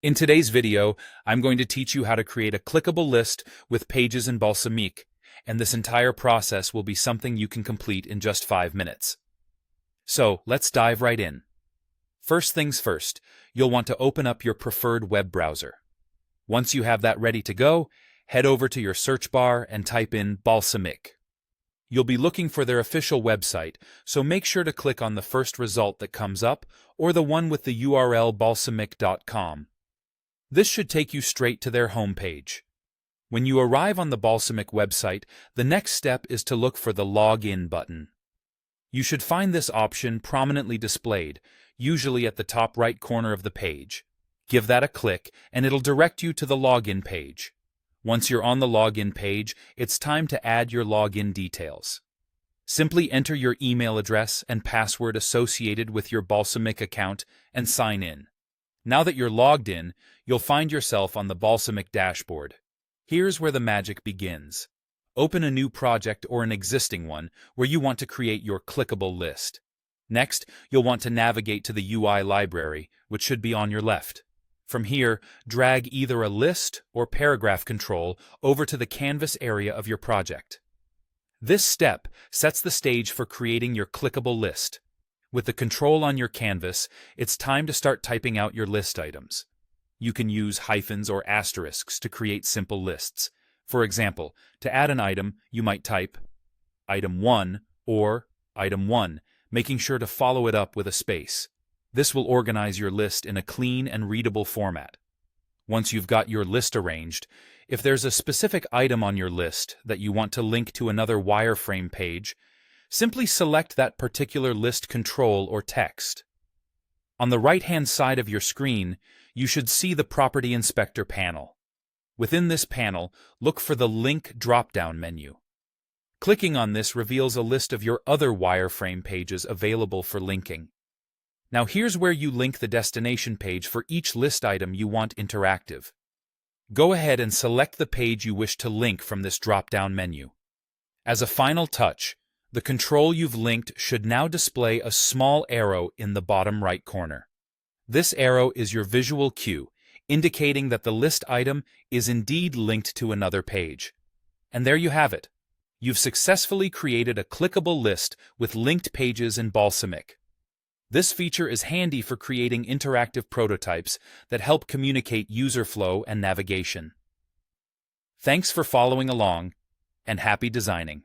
In today's video, I'm going to teach you how to create a clickable list with pages in Balsamiq, and this entire process will be something you can complete in just 5 minutes. So, let's dive right in. First things first, you'll want to open up your preferred web browser. Once you have that ready to go, head over to your search bar and type in Balsamiq. You'll be looking for their official website, so make sure to click on the first result that comes up or the one with the URL balsamiq.com. This should take you straight to their homepage. When you arrive on the Balsamiq website, the next step is to look for the Login button. You should find this option prominently displayed, usually at the top right corner of the page. Give that a click, and it'll direct you to the Login page. Once you're on the Login page, it's time to add your login details. Simply enter your email address and password associated with your Balsamiq account and sign in. Now that you're logged in, you'll find yourself on the Balsamiq dashboard. Here's where the magic begins. Open a new project or an existing one where you want to create your clickable list. Next, you'll want to navigate to the UI library, which should be on your left. From here, drag either a list or paragraph control over to the canvas area of your project. This step sets the stage for creating your clickable list. With the control on your canvas, it's time to start typing out your list items. You can use hyphens or asterisks to create simple lists. For example, to add an item, you might type item 1 or item 1, making sure to follow it up with a space. This will organize your list in a clean and readable format. Once you've got your list arranged, if there's a specific item on your list that you want to link to another wireframe page, simply select that particular list control or text. On the right-hand side of your screen, you should see the Property Inspector panel. Within this panel, look for the Link drop-down menu. Clicking on this reveals a list of your other wireframe pages available for linking. Now here's where you link the destination page for each list item you want interactive. Go ahead and select the page you wish to link from this drop-down menu. As a final touch, the control you've linked should now display a small arrow in the bottom right corner. This arrow is your visual cue, indicating that the list item is indeed linked to another page. And there you have it. You've successfully created a clickable list with linked pages in Balsamiq. This feature is handy for creating interactive prototypes that help communicate user flow and navigation. Thanks for following along, and happy designing.